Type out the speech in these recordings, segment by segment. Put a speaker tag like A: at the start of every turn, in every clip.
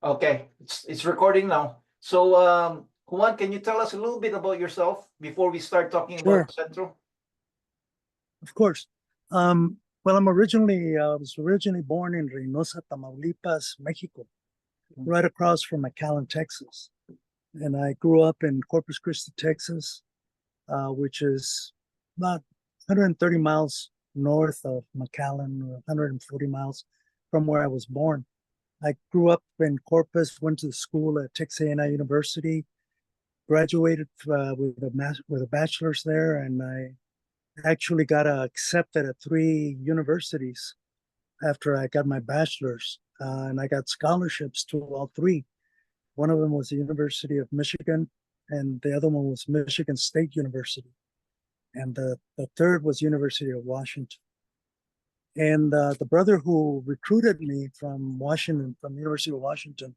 A: Okay, it's recording now. So, Juan, can you tell us a little bit about yourself before we start talking
B: Sure,
A: about Centro?
B: of course. Well, I was originally born in Reynosa, Tamaulipas, Mexico, right across from McAllen, Texas. And I grew up in Corpus Christi, Texas, which is about 130 miles north of McAllen, or 140 miles from where I was born. I grew up in Corpus, went to school at Texas University, graduated with a bachelor's there, and I actually got accepted at three universities after I got my bachelor's, and I got scholarships to all three. One of them was the University of Michigan, and the other one was Michigan State University, and the third was University of Washington. And the brother who recruited me from Washington, from the University of Washington,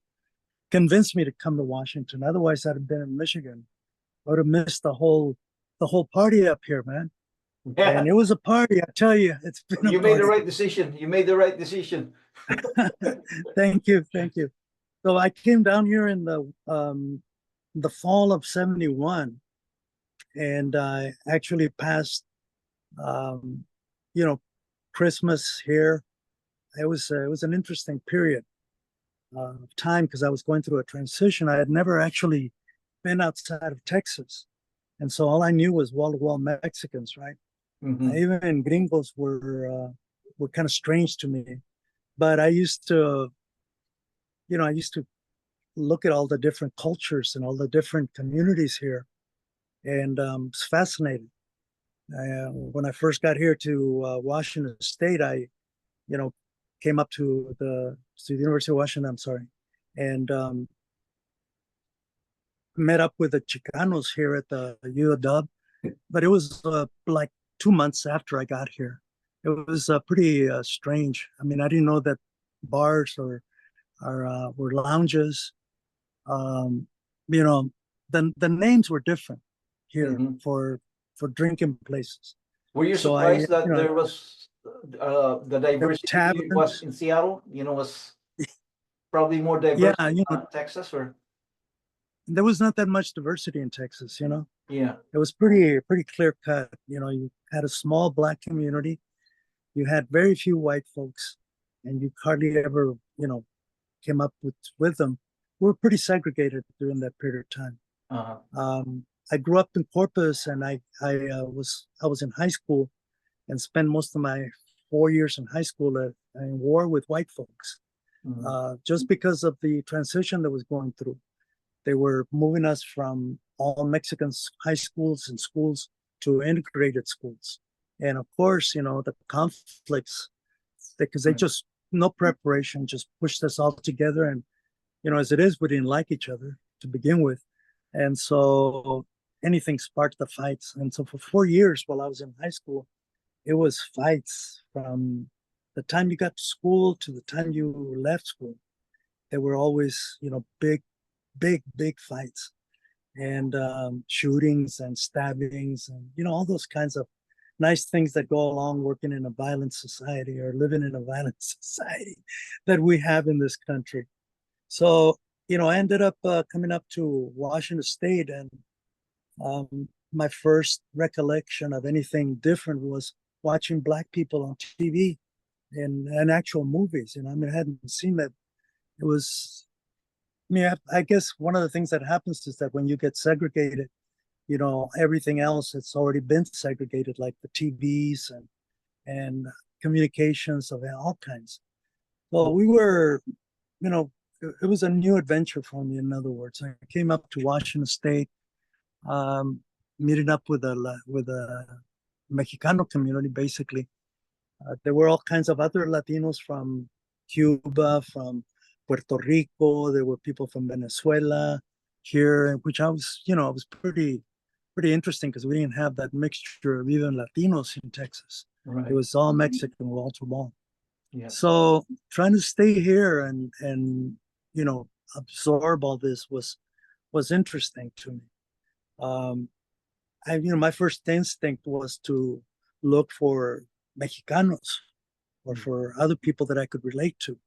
B: convinced me to come to Washington. Otherwise, I'd have been in Michigan. I would have missed the whole party up here, man. And
A: Yeah,
B: it was a party, I tell you. It's been a
A: you made the
B: party.
A: right decision. You made the right decision.
B: Thank you, thank you. So I came down here in the fall of '71, and I actually passed, um, you know, Christmas here. It was an interesting period of time because I was going through a transition. I had never actually been outside of Texas, and so all I knew was wall-to-wall Mexicans, right?
A: Mhm.
B: Even gringos were kind of strange to me. But I used to look at all the different cultures and all the different communities here, and it's fascinating. When I first got here to Washington State, I, you know, came up to the University of Washington. I'm sorry, and met up with the Chicanos here at the UW. But it was like 2 months after I got here. It was pretty strange. I mean, I didn't know that bars or were lounges. Um, you know, the names were different here
A: Mhm.
B: for drinking places.
A: Were you
B: So
A: surprised that there was the
B: there were
A: diversity was
B: taverns.
A: in Seattle? Was probably more diverse
B: Yeah,
A: than Texas, or
B: there was not that much diversity in Texas.
A: yeah.
B: It was pretty clear cut. You had a small black community, you had very few white folks, and you hardly ever, came up with them. We were pretty segregated during that period of time.
A: Uh-huh.
B: I grew up in Corpus, and I was in high school and spent most of my 4 years in high school in war with white folks,
A: Mhm.
B: just because of the transition that was going through. They were moving us from all Mexican high schools and schools to integrated schools, and of course, the conflicts, because they
A: Right.
B: just no preparation, just pushed us all together. And as it is, we didn't like each other to begin with, and so anything sparked the fights. And so for 4 years while I was in high school, it was fights from the time you got to school to the time you left school. There were always, big, big, big fights, and shootings and stabbings, and all those kinds of nice things that go along working in a violent society or living in a violent society that we have in this country. So, I ended up coming up to Washington State, and my first recollection of anything different was watching Black people on TV and actual movies. I mean, I hadn't seen that. It was, I mean, I guess one of the things that happens is that when you get segregated, everything else that's already been segregated, like the TVs and communications of all kinds. Well, we were, it was a new adventure for me. In other words, I came up to Washington State, um, meeting up with a Mexicano community. Basically, there were all kinds of other Latinos from Cuba, from Puerto Rico. There were people from Venezuela here, which it was pretty interesting because we didn't have that mixture of even Latinos in Texas. It
A: Right.
B: was all Mexican, wall to wall.
A: Yes.
B: So trying to stay here and absorb all this was interesting to me. Um, my first instinct was to look for Mexicanos or for other people that I could relate to.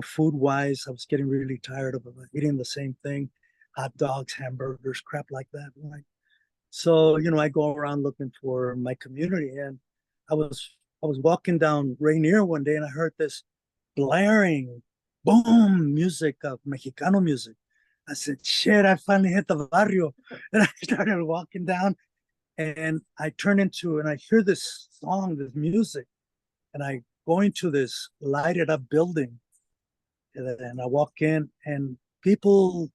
B: food wise, I was getting really tired of eating the same thing, hot dogs, hamburgers, crap like that. Right? So, I go around looking for my community, and I was I was walking down Rainier one day, and I heard this blaring boom music of Mexicano music. I said, shit, I finally hit the barrio. And I started walking down, and I turn into, and I hear this song, this music, and I go into this lighted up building, and I walk in, and people,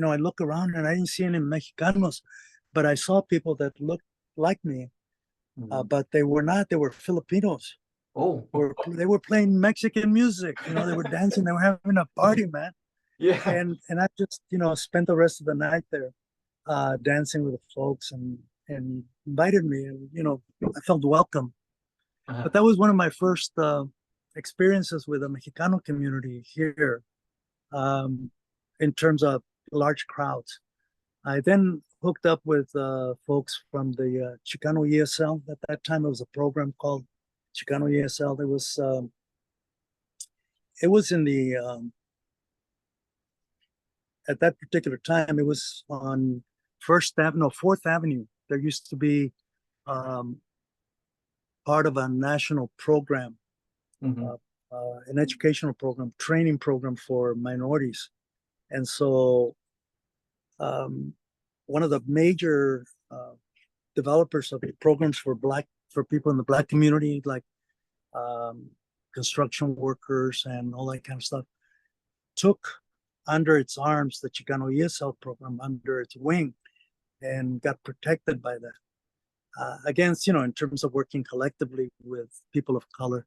B: I look around, and I didn't see any Mexicanos, but I saw people that looked like me, but they were not. They were Filipinos.
A: Oh,
B: They were playing Mexican music. They were dancing. They were having a party, man.
A: yeah.
B: And I just spent the rest of the night there, dancing with the folks, and invited me, and I felt welcome. But that was one of my first experiences with the Mexicano community here, um, in terms of large crowds. I then hooked up with folks from the Chicano ESL. At that time, it was a program called Chicano ESL. It was in the at that particular time, it was on Fourth Avenue. There used to be um, part of a national program,
A: Mhm.
B: an educational program, training program for minorities. And so one of the major developers of programs for people in the Black community, like um, construction workers and all that kind of stuff, took under its arms the Chicano ESL program under its wing, and got protected by that. Against, in terms of working collectively with people of color,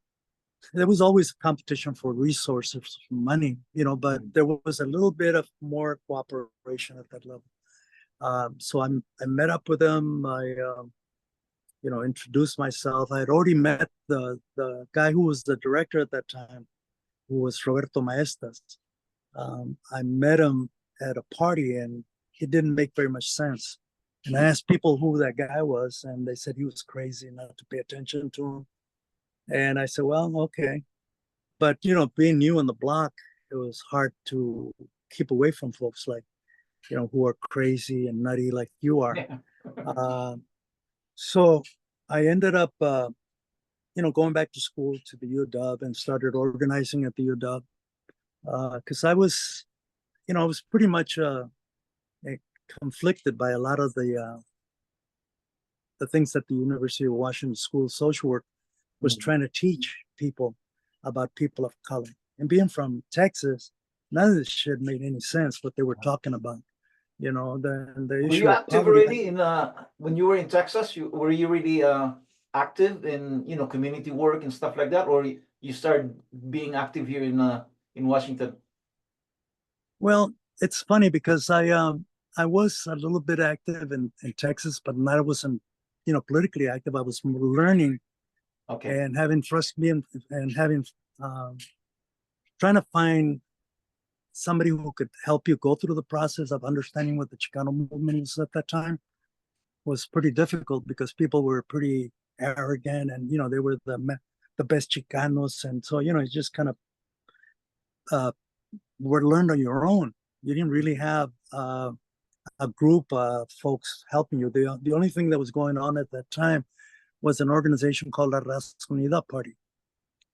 B: there was always a competition for resources, for money, but there was a little bit of more cooperation at that level. So I met up with them. I introduced myself. I had already met the guy who was the director at that time, who was Roberto Maestas. I met him at a party, and he didn't make very much sense. And I asked people who that guy was, and they said he was crazy, not to pay attention to him. And I said, well, okay. But, being new on the block, it was hard to keep away from folks like, who are crazy and nutty like you are.
A: Yeah.
B: So I ended up, going back to school to the UW, and started organizing at the UW, because I was pretty much conflicted by a lot of the things that the University of Washington School of Social Work was trying to teach people about people of color. And being from Texas, none of this shit made any sense what they were talking about. The
A: Were you
B: issue of
A: active
B: poverty.
A: already in when you were in Texas? Were you really active in community work and stuff like that, or you started being active here in Washington?
B: Well, it's funny because I was a little bit active in Texas, but I wasn't politically active. I was learning
A: Okay.
B: and having trust me, and having um, trying to find somebody who could help you go through the process of understanding what the Chicano movement was at that time was pretty difficult, because people were pretty arrogant, and they were the best Chicanos, and so you just kind of were learned on your own. You didn't really have a group of folks helping you. The only thing that was going on at that time was an organization called La Raza Unida Party.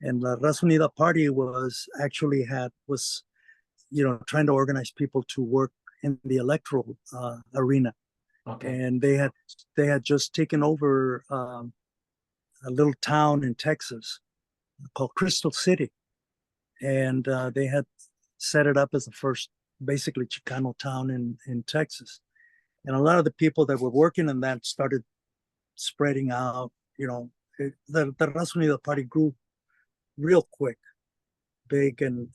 B: And La Raza Unida Party was trying to organize people to work in the electoral arena.
A: Okay.
B: And they had just taken over a little town in Texas called Crystal City. And they had set it up as the first basically Chicano town in Texas. And a lot of the people that were working in that started spreading out. The Raza Unida Party grew real quick, big, and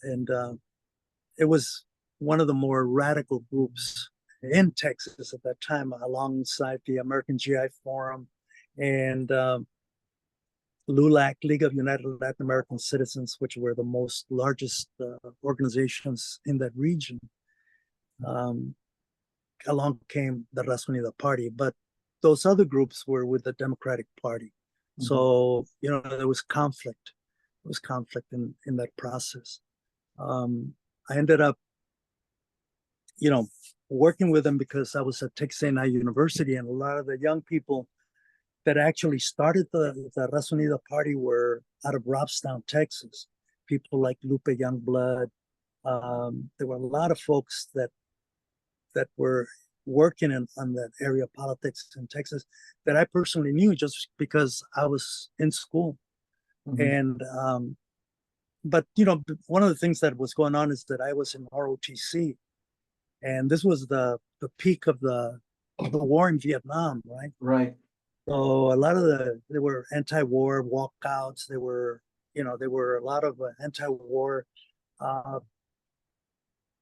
B: it was one of the more radical groups in Texas at that time, alongside the American GI Forum and LULAC, League of United Latin American Citizens, which were the most largest organizations in that region. Along came the Raza Unida Party, but those other groups were with the Democratic Party. So, there was conflict. There was conflict in that process. I ended up, you know, working with them because I was at Texas A&M University, and a lot of the young people that actually started the Raza Unida party were out of Robstown, Texas. People like Lupe Youngblood. There were a lot of folks that were working on that area of politics in Texas that I personally knew just because I was in school.
A: Mhm.
B: And but one of the things that was going on is that I was in ROTC, and this was the peak of the war in Vietnam, right?
A: Right.
B: So a lot of there were anti-war walkouts. There were a lot of anti-war uh,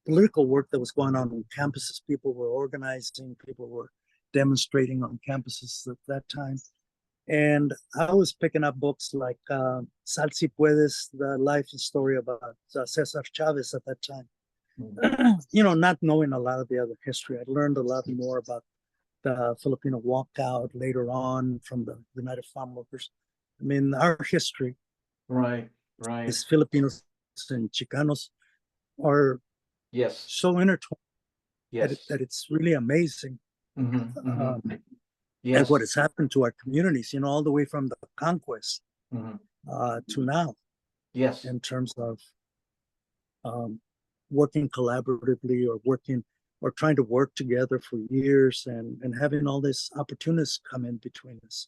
B: political work that was going on campuses. People were organizing, people were demonstrating on campuses at that time. And I was picking up books like Sal Si Puedes, the life and story about Cesar Chavez at that time. Not knowing a lot of the other history. I learned a lot more about the Filipino walkout later on from the United Farm Workers. I mean, our history
A: Right. Right.
B: is Filipinos and Chicanos are
A: Yes.
B: so intertwined
A: Yes.
B: that it's really amazing
A: Yes.
B: at what has happened to our communities, all the way from the conquest to now,
A: Yes.
B: in terms of working collaboratively or trying to work together for years and having all these opportunities come in between us.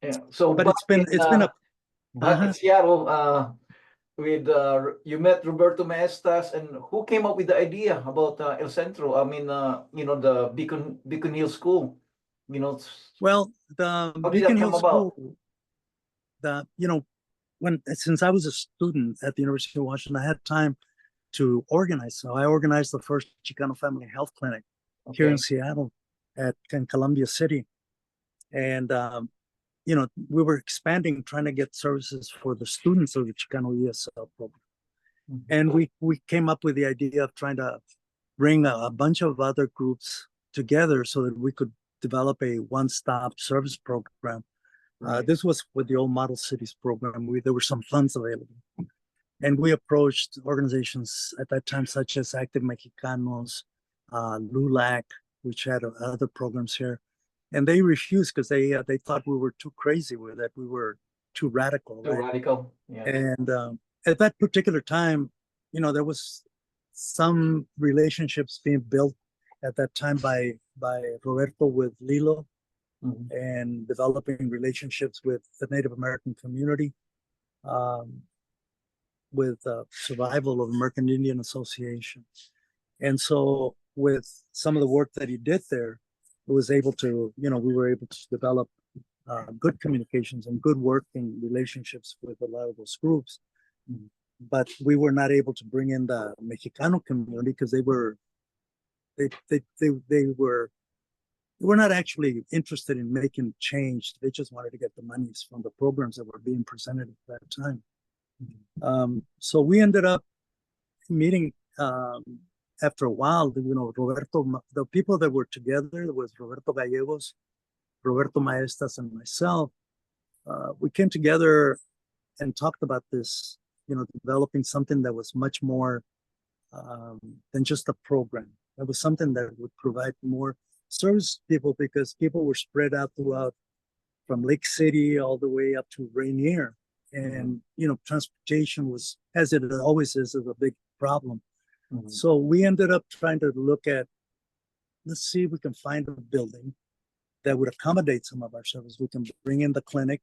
A: Yeah. So
B: But
A: back
B: it's been a
A: back in Seattle, with you met Roberto Maestas, and who came up with the idea about El Centro? I mean, the Beacon Hill School.
B: Well, the
A: How did that
B: Beacon Hill
A: come about?
B: School, since I was a student at the University of Washington, I had time to organize. So I organized the first Chicano Family Health Clinic here in Seattle in Columbia City. And, we were expanding, trying to get services for the students of the Chicano ESL program. And we came up with the idea of trying to bring a bunch of other groups together so that we could develop a one-stop service program. This was with the old Model Cities program. There were some funds available. And we approached organizations at that time, such as Active Mexicanos, LULAC, which had other programs here. And they refused because they thought we were too crazy with it. We were too radical.
A: Too radical. Yeah.
B: And at that particular time, there was some relationships being built at that time by Roberto with Lilo, and developing relationships with the Native American community, with Survival of American Indian Association. And so with some of the work that he did there, it was able to, we were able to develop good communications and good working relationships with a lot of those groups. But we were not able to bring in the Mexicano community because they were not actually interested in making change. They just wanted to get the monies from the programs that were being presented at that time. So we ended up meeting after a while. Roberto, the people that were together was Roberto Gallegos, Roberto Maestas, and myself. We came together and talked about this, developing something that was much more than just a program. It was something that would provide more service to people, because people were spread out throughout, from Lake City all the way up to Rainier. And, transportation was, as it always is a big problem. So we ended up trying to look at, let's see if we can find a building that would accommodate some of our services. We can bring in the clinic,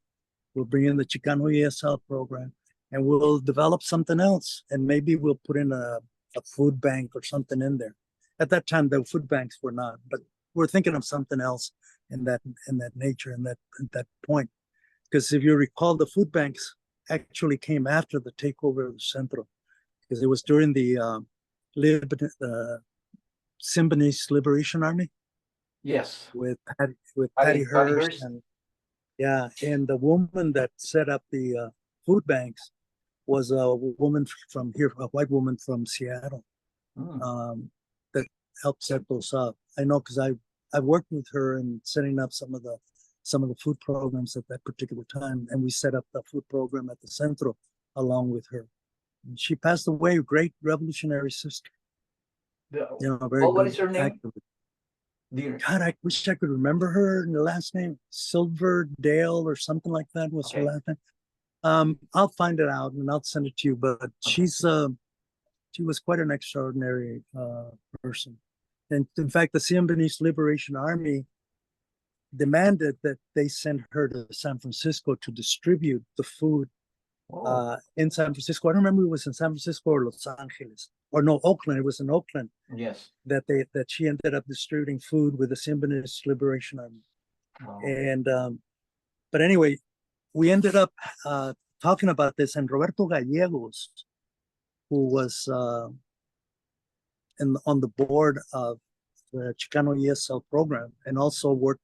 B: we'll bring in the Chicano ESL program, and we'll develop something else. And maybe we'll put in a food bank or something in there. At that time, the food banks were not, but we're thinking of something else in that nature, in that point. Because if you recall, the food banks actually came after the takeover of the Centro, because it was during the Symbionese Liberation Army.
A: Yes.
B: With Patty Hearst. And the woman that set up the food banks was a woman from here, a white woman from Seattle, that helped set those up. I know because I worked with her in setting up some of the food programs at that particular time, and we set up the food program at the Centro along with her. And she passed away, a great revolutionary sister. Very
A: what
B: good
A: is her name?
B: activist.
A: Dear.
B: God, I wish I could remember her the last name, Silver Dale or something like that was her
A: Okay.
B: last name. I'll find it out and I'll send it to you. But she was quite an extraordinary person. And in fact, the Siambanese Liberation Army demanded that they send her to San Francisco to distribute the food in San Francisco. I don't remember if it was in San Francisco or Los Angeles, or no, Oakland. It was in Oakland.
A: Yes.
B: That she ended up distributing food with the Siambanese Liberation Army. And but anyway, we ended up talking about this, and Roberto Gallegos, who was on the board of the Chicano ESL program, and also worked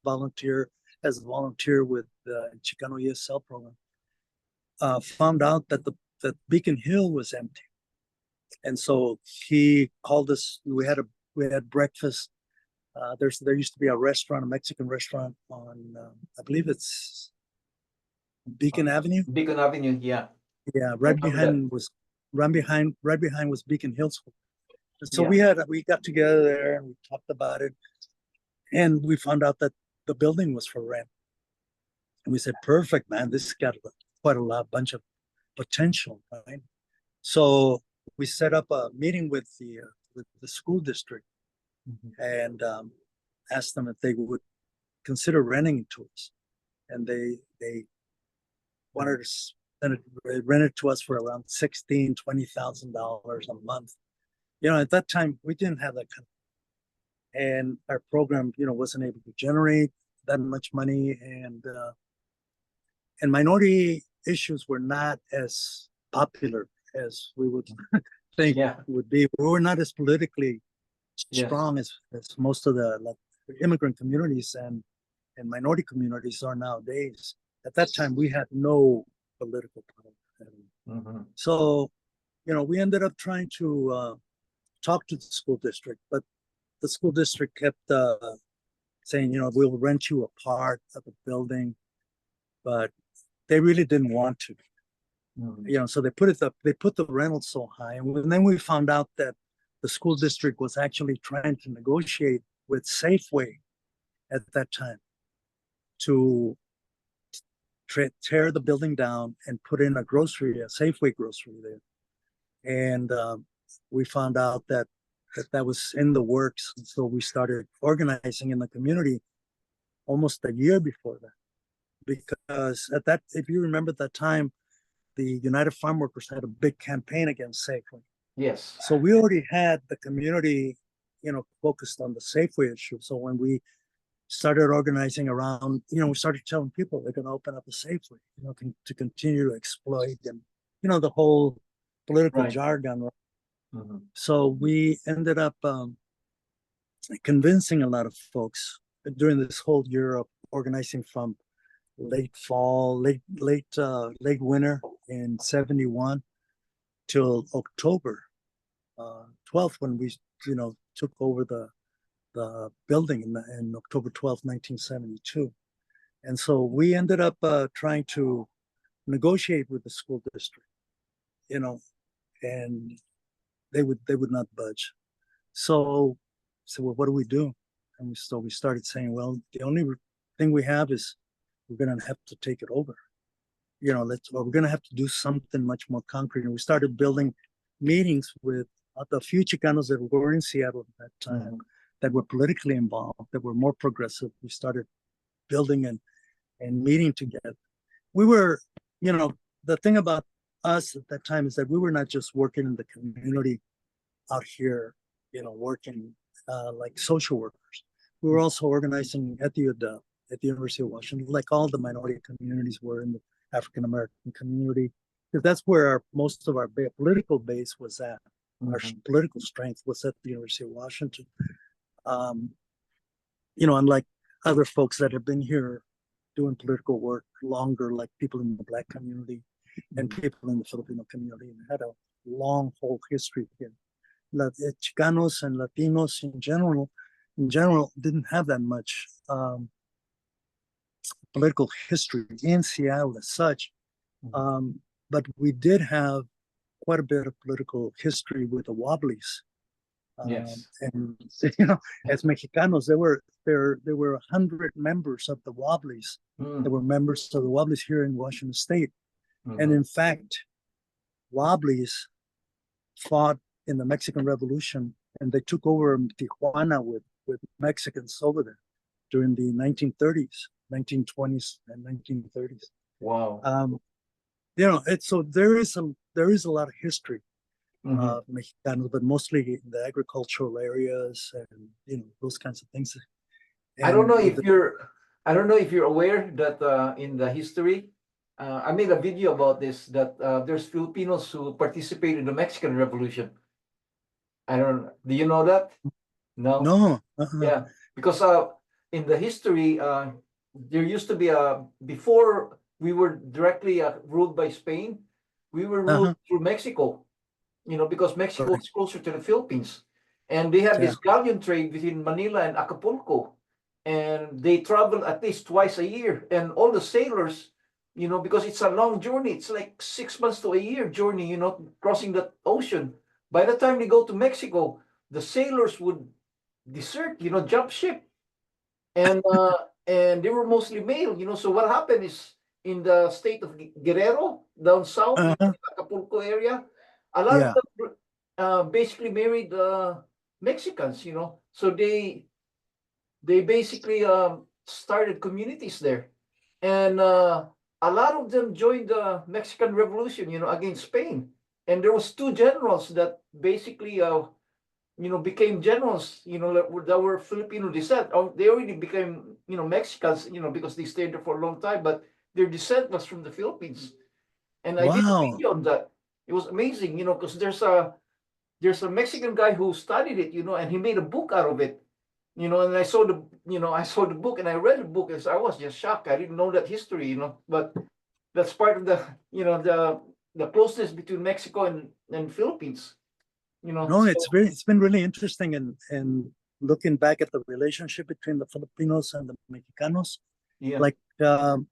B: as a volunteer with the Chicano ESL program, found out that that Beacon Hill was empty, and so he called us. We had breakfast. There used to be a Mexican restaurant on I believe it's Beacon Avenue.
A: Beacon Avenue, yeah.
B: Yeah, right behind was Beacon Hill School. And so we got together there and we talked about it, and we found out that the building was for rent. And we said, perfect, man, this has got quite a bunch of potential, right? So we set up a meeting with the school district and asked them if they would consider renting it to us. And they wanted us, and it rented to us for around $16,000, $20,000 a month. At that time we didn't have that kind of, and our program, wasn't able to generate that much money, and minority issues were not as popular as we would think it would be. We were not as politically strong as most of the immigrant communities and minority communities are nowadays. At that time, we had no political power. So, we ended up trying to talk to the school district, but the school district kept saying, we'll rent you a part of the building, but they really didn't want to. So they put the rental so high, and then we found out that the school district was actually trying to negotiate with Safeway at that time to tear the building down and put in a Safeway grocery there. And we found out that was in the works. And so we started organizing in the community almost a year before that. Because if you remember at that time, the United Farm Workers had a big campaign against Safeway.
A: Yes.
B: So we already had the community, focused on the Safeway issue. So when we started organizing around, we started telling people they're going to open up a Safeway, to continue to exploit them, the whole political jargon. So we ended up convincing a lot of folks during this whole year of organizing from late winter in 71 till October 12th, when we took over the building in October 12th, 1972. And so we ended up trying to negotiate with the school district, and they would not budge. So well, what do we do? And so we started saying, well, the only thing we have is we're going to have to take it over. We're going to have to do something much more concrete. And we started building meetings with the few Chicanos that were in Seattle at that time, that were politically involved, that were more progressive. We started building and meeting together. We were, the thing about us at that time is that we were not just working in the community out here, working like social workers. We were also organizing at the University of Washington, like all the minority communities were in the African American community, because that's where most of our political base was at. Our political strength was at the University of Washington. Unlike other folks that have been here doing political work longer, like people in the Black community and people in the Filipino community, and had a long whole history here. Chicanos and Latinos in general didn't have that much political history in Seattle as such. but we did have quite a bit of political history with the Wobblies.
A: Yes.
B: And as Mexicanos, there were 100 members of the Wobblies.
A: Mm.
B: There were members of the Wobblies here in Washington State, and
A: Mhm.
B: in fact, Wobblies fought in the Mexican Revolution, and they took over Tijuana with Mexicans over there during the 1930s, 1920s, and 1930s.
A: Wow.
B: So there is a lot of history
A: Mhm.
B: of Mexicanos, but mostly in the agricultural areas and those kinds of things.
A: I don't
B: And
A: know
B: with
A: if
B: the,
A: you're aware that in the history, I made a video about this, that there's Filipinos who participated in the Mexican Revolution. Do you know that? No?
B: no,
A: Yeah, because in the history, there used to be before we were directly ruled by Spain, we were ruled through Mexico, because Mexico
B: right,
A: is closer to the Philippines. And they had
B: yeah,
A: this galleon trade between Manila and Acapulco. And they travel at least twice a year. And all the sailors, because it's a long journey, it's like 6 months to a year journey, crossing the ocean. By the time they go to Mexico, the sailors would desert, jump ship. And they were mostly male, So what happened is in the state of Guerrero, down south, Acapulco area, a lot of
B: yeah,
A: them basically married Mexicans, So they basically started communities there. And a lot of them joined the Mexican Revolution, against Spain. And there was two generals that basically became generals, that were Filipino descent. They already became, Mexicans, because they stayed there for a long time, but their descent was from the Philippines. And I did a
B: wow,
A: video on that. It was amazing, because there's a Mexican guy who studied it, and he made a book out of it. And I saw the book and I read the book, and I was just shocked. I didn't know that history, but that's part of the, the closeness between Mexico and Philippines,
B: no,
A: so
B: it's been really interesting and looking back at the relationship between the Filipinos and the Mexicanos,
A: yeah.
B: like the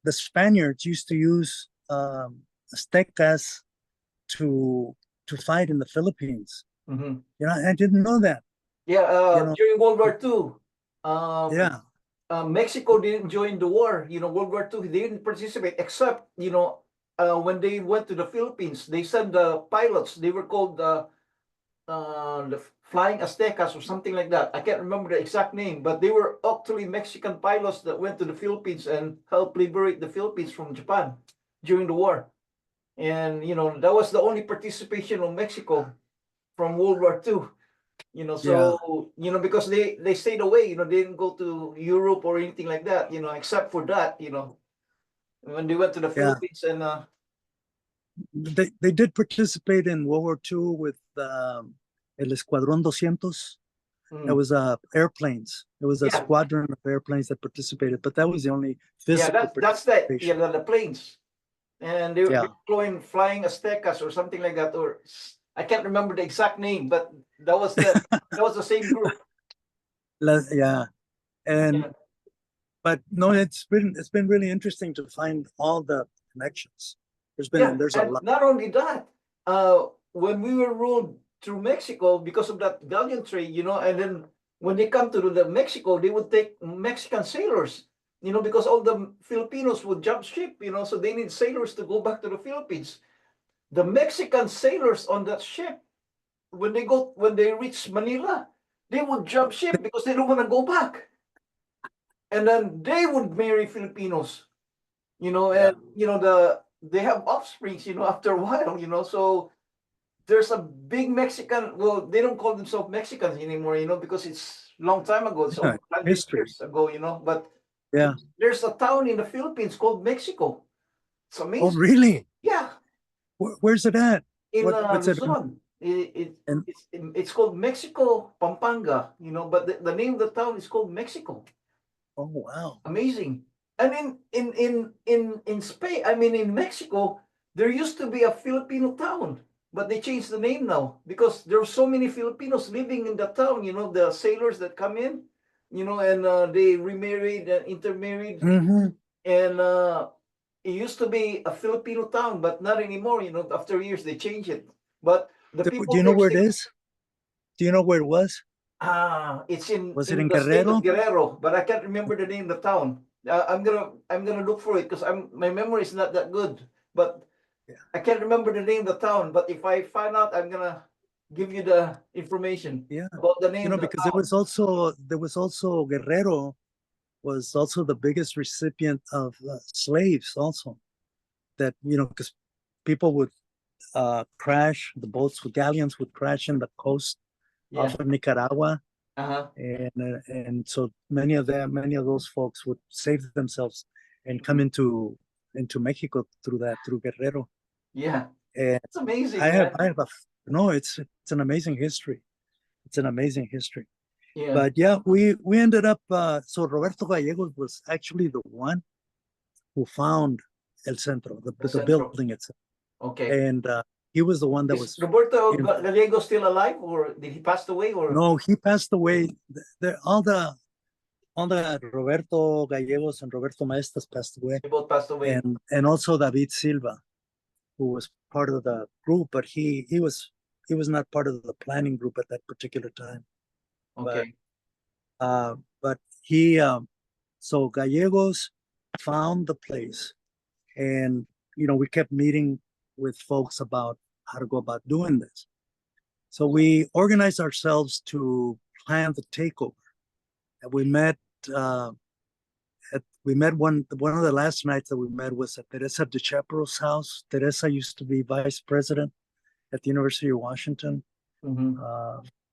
B: Spaniards used to use Aztecas to fight in the Philippines.
A: Mm-hmm.
B: I didn't know that.
A: Yeah, during World War II,
B: Yeah,
A: Mexico didn't join the war. World War II, they didn't participate, except, when they went to the Philippines, they sent the pilots. They were called the Flying Aztecas or something like that. I can't remember the exact name, but they were actually Mexican pilots that went to the Philippines and helped liberate the Philippines from Japan during the war. And, that was the only participation of Mexico from World War II.
B: yeah,
A: So, because they stayed away, they didn't go to Europe or anything like that, except for that, when they went to the
B: yeah.
A: Philippines and
B: They did participate in World War II with El Escuadrón 200. It was airplanes. It was a
A: yeah,
B: squadron of airplanes that participated, but that was the only
A: yeah,
B: physical
A: that's that, yeah,
B: participation.
A: the planes. And they
B: Yeah,
A: were flying Aztecas or something like that, or I can't remember the exact name, but that was the same group.
B: yeah, and
A: Yeah.
B: but no, it's been really interesting to find all the connections.
A: Yeah,
B: There's a
A: and
B: lot.
A: not only that, when we were ruled through Mexico because of that galleon trade, and then when they come to the Mexico, they would take Mexican sailors, because all the Filipinos would jump ship, so they need sailors to go back to the Philippines. The Mexican sailors on that ship, when they reach Manila, they would jump ship because they don't want to go back, and then they would marry Filipinos,
B: Yeah,
A: and they have offsprings, after a while, so there's a big Mexican. Well, they don't call themselves Mexicans anymore, because it's long time ago. It's
B: yeah,
A: over 100
B: history.
A: years ago, But
B: Yeah.
A: there's a town in the Philippines called Mexico. It's
B: Oh,
A: amazing.
B: really?
A: Yeah,
B: Where's it at?
A: in
B: What's it?
A: Luzon.
B: And
A: It's called Mexico Pampanga, but the name of the town is called Mexico.
B: oh, wow.
A: Amazing. And in Spain, I mean in Mexico, there used to be a Filipino town, but they changed the name now because there are so many Filipinos living in the town. The sailors that come in, and they remarried and intermarried,
B: Mm-hmm.
A: and it used to be a Filipino town, but not anymore. You know, after years they changed it. But the
B: Do
A: people
B: you know
A: there
B: where it
A: still,
B: is? Do you know where it was?
A: it's
B: Was it
A: in
B: in
A: the state of
B: Guerrero?
A: Guerrero, but I can't remember the name of the town. I'm gonna look for it because my memory is not that good. But
B: Yeah.
A: I can't remember the name of the town. But if I find out, I'm gonna give you the information
B: Yeah.
A: about the name of the
B: Because
A: town.
B: there was also Guerrero was also the biggest recipient of slaves also that, because people would crash, the boats with galleons would crash in the coast off
A: Yeah.
B: of Nicaragua.
A: Uh-huh.
B: And so many of those folks would save themselves and come into Mexico through Guerrero.
A: Yeah.
B: And
A: It's amazing, man.
B: I have a, no, it's an amazing history. It's an amazing history.
A: Yeah.
B: But yeah, we ended up, so Roberto Gallegos was actually the one who found El Centro,
A: The
B: the
A: Centro.
B: building itself.
A: Okay.
B: And he was the one that
A: Is
B: was,
A: Roberto
B: in,
A: Gallego still alive, or did he pass away, or
B: no, he passed away. All the Roberto Gallegos and Roberto Maestas passed away.
A: they both passed away?
B: And also David Silva, who was part of the group, but he was not part of the planning group at that particular time.
A: Okay.
B: But he, so Gallegos found the place, and we kept meeting with folks about how to go about doing this. So we organized ourselves to plan the takeover. And we met. One of the last nights that we met was at Teresa de Chaparro's house. Teresa used to be vice president at the University of Washington
A: Mm-hmm.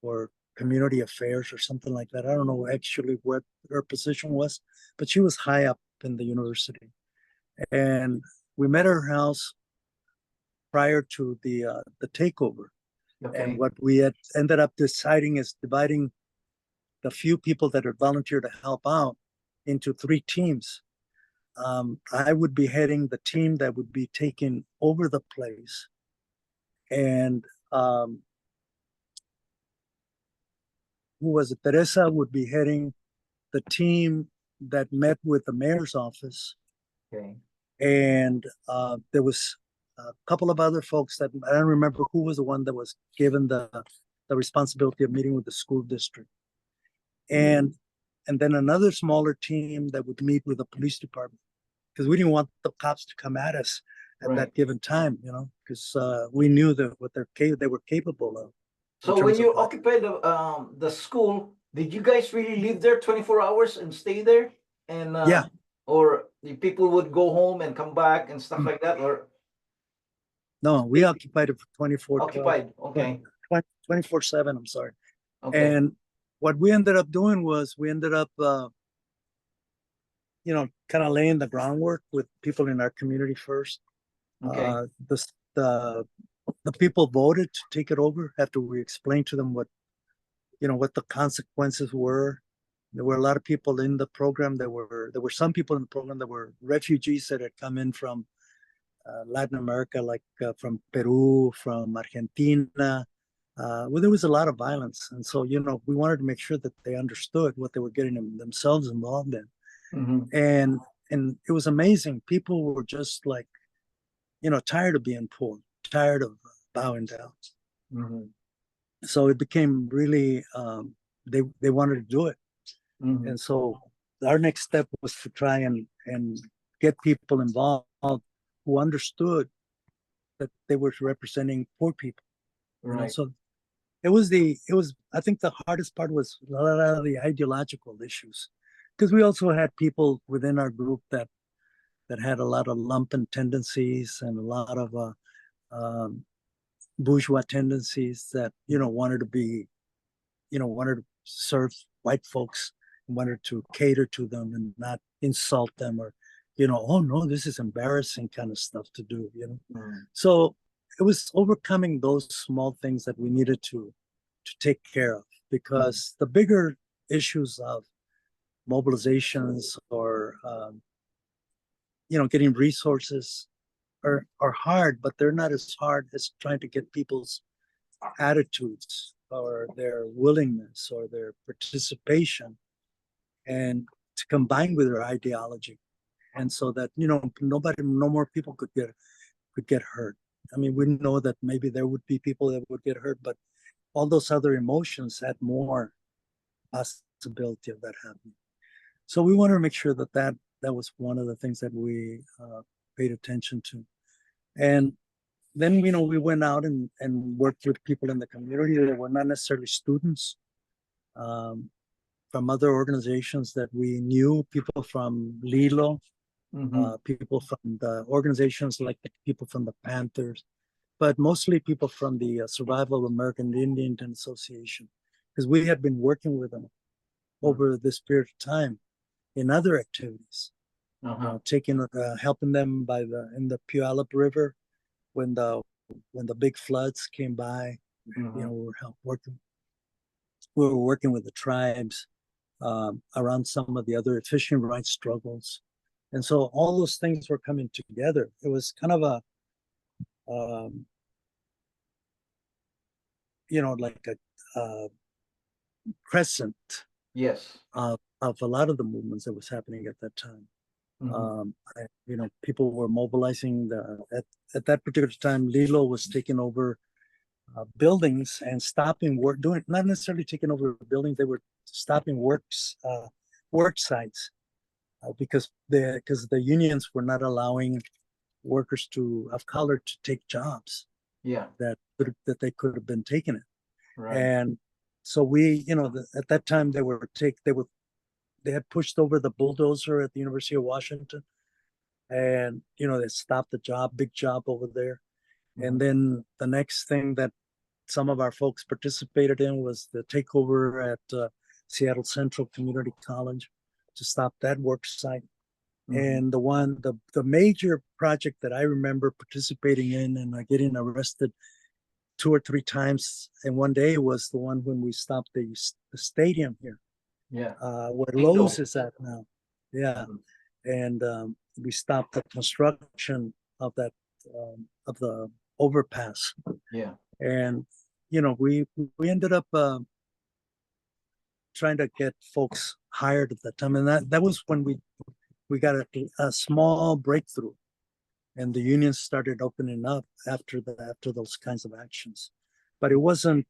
B: for community affairs or something like that. I don't know actually what her position was, but she was high up in the university. And we met at her house prior to the takeover.
A: Okay.
B: And what we had ended up deciding is dividing the few people that had volunteered to help out into 3 teams. I would be heading the team that would be taking over the place. And who was it? Teresa would be heading the team that met with the mayor's office.
A: Okay.
B: And there was a couple of other folks that I don't remember who was the one that was given the responsibility of meeting with the school district. And then another smaller team that would meet with the police department, because we didn't want the cops to come at us at
A: Right.
B: that given time, because we knew that what they were capable of.
A: So when you occupied the school, did you guys really live there 24 hours and stay there? And
B: Yeah.
A: Or the people would go home and come back and stuff like that, or
B: No, we occupied it for 24
A: occupied? Okay.
B: 24/7, I'm sorry.
A: Okay.
B: And what we ended up doing was we ended up kind of laying the groundwork with people in our community first.
A: Okay.
B: The people voted to take it over after we explained to them what the consequences were. There were a lot of people in the program there were some people in the program that were refugees that had come in from Latin America, like from Peru, from Argentina. Well, there was a lot of violence, and so we wanted to make sure that they understood what they were getting themselves involved in.
A: Mm-hmm.
B: And it was amazing. People were just like, tired of being poor, tired of bowing down.
A: Mm-hmm.
B: So it became really, they wanted to do it.
A: Mm-hmm.
B: And so our next step was to try and get people involved who understood that they were representing poor people.
A: Right.
B: So I think the hardest part was a lot of the ideological issues, because we also had people within our group that had a lot of lumpen tendencies and a lot of bourgeois tendencies that wanted to serve white folks, wanted to cater to them and not insult them, or oh no, this is embarrassing kind of stuff to do. So it was overcoming those small things that we needed to take care of, because the bigger issues of mobilizations or getting resources are hard, but they're not as hard as trying to get people's attitudes or their willingness or their participation, and to combine with their ideology. and so that no more people could get hurt. I mean, we know that maybe there would be people that would get hurt, but all those other emotions had more possibility of that happening. So we wanted to make sure that was one of the things that we paid attention to. And then we went out and worked with people in the community that were not necessarily students, from other organizations that we knew, people from Lilo, people from the organizations like the people from the Panthers, but mostly people from the Survival of American Indian Association, because we had been working with them over this period of time in other activities, helping them in the Puyallup River when the big floods came by. We were working with the tribes around some of the other fishing rights struggles, and so all those things were coming together. It was kind of a like a crescent,
A: yes,
B: of a lot of the movements that was happening at that time. People were mobilizing. At that particular time, Lilo was taking over buildings and stopping work, not necessarily taking over buildings. They were stopping work sites because the unions were not allowing workers of color to take jobs.
A: Yeah,
B: that they could have been taking it.
A: right.
B: And so at that time they had pushed over the bulldozer at the University of Washington, and they stopped the big job over there. And then the next thing that some of our folks participated in was the takeover at Seattle Central Community College to stop that work site. And the major project that I remember participating in and getting arrested 2 or 3 times in one day was the one when we stopped the stadium here, where Lowe's is at now. Yeah. And we stopped the construction of that of the overpass.
A: Yeah.
B: And we ended up trying to get folks hired at that time, and that was when we got a small breakthrough, and the unions started opening up after those kinds of actions. But it wasn't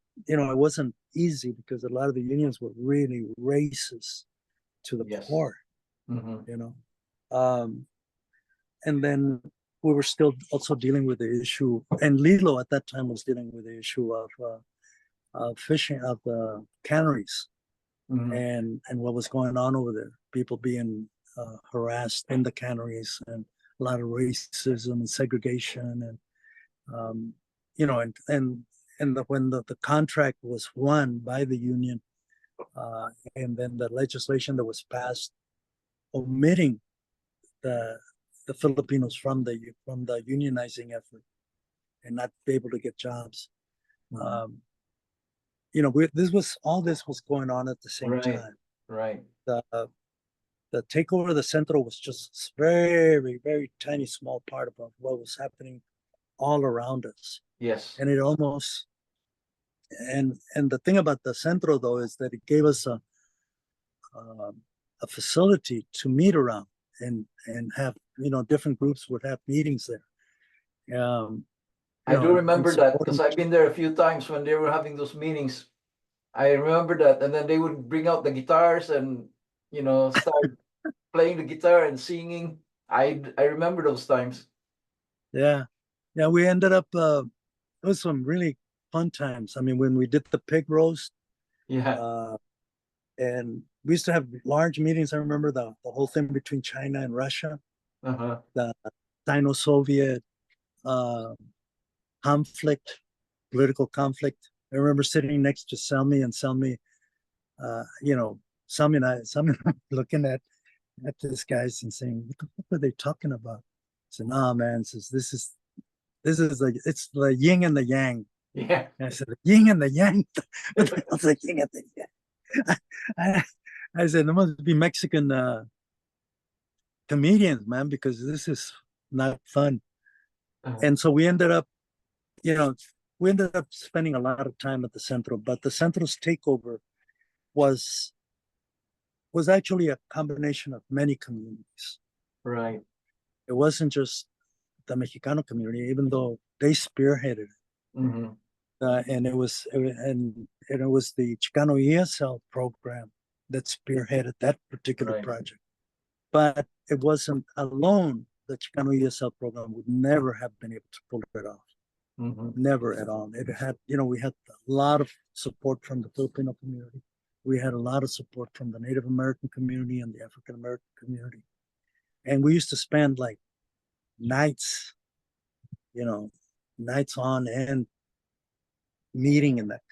B: easy, because a lot of the unions were really racist to the core. And then we were still also dealing with the issue, and Lilo at that time was dealing with the issue of fishing, of the canneries, and what was going on over there, people being harassed in the canneries, and a lot of racism and segregation, and when the contract was won by the union, and then the legislation that was passed omitting the Filipinos from the unionizing effort and not be able to get jobs. This was going on at the same time.
A: Right.
B: The takeover of the Centro was just a very, very tiny, small part of what was happening all around us.
A: Yes.
B: And it almost, and the thing about the Centro, though, is that it gave us a facility to meet around and have, different groups would have meetings there.
A: I do remember that, because I've been there a few times when they were having those meetings. I remember that, and then they would bring out the guitars and start playing the guitar and singing. I remember those times.
B: Yeah, we ended up. It was some really fun times. I mean, when we did the pig roast.
A: Yeah.
B: And we used to have large meetings. I remember the whole thing between China and Russia, the Sino-Soviet conflict, political conflict. I remember sitting next to Selmy, and Selmy, Selmy and I looking at this guys and saying, "What the fuck are they talking about?" I said, "Nah, man," says, "This is it's the yin and the yang."
A: Yeah.
B: And I said, "The yin and the yang." What the hell's the yin and the yang? I said, there must be Mexican comedians, man, because this is not fun. And so we ended up spending a lot of time at the Centro, but the Centro's takeover was actually a combination of many communities.
A: Right.
B: It wasn't just the Mexicano community, even though they spearheaded it.
A: Mhm.
B: And it was the Chicano ESL program that spearheaded that particular
A: Right.
B: project. But it wasn't alone. The Chicano ESL program would never have been able to pull it off.
A: Mhm.
B: Never at all. It had, we had a lot of support from the Filipino community. We had a lot of support from the Native American community and the African American community. And we used to spend like nights, nights on end meeting in that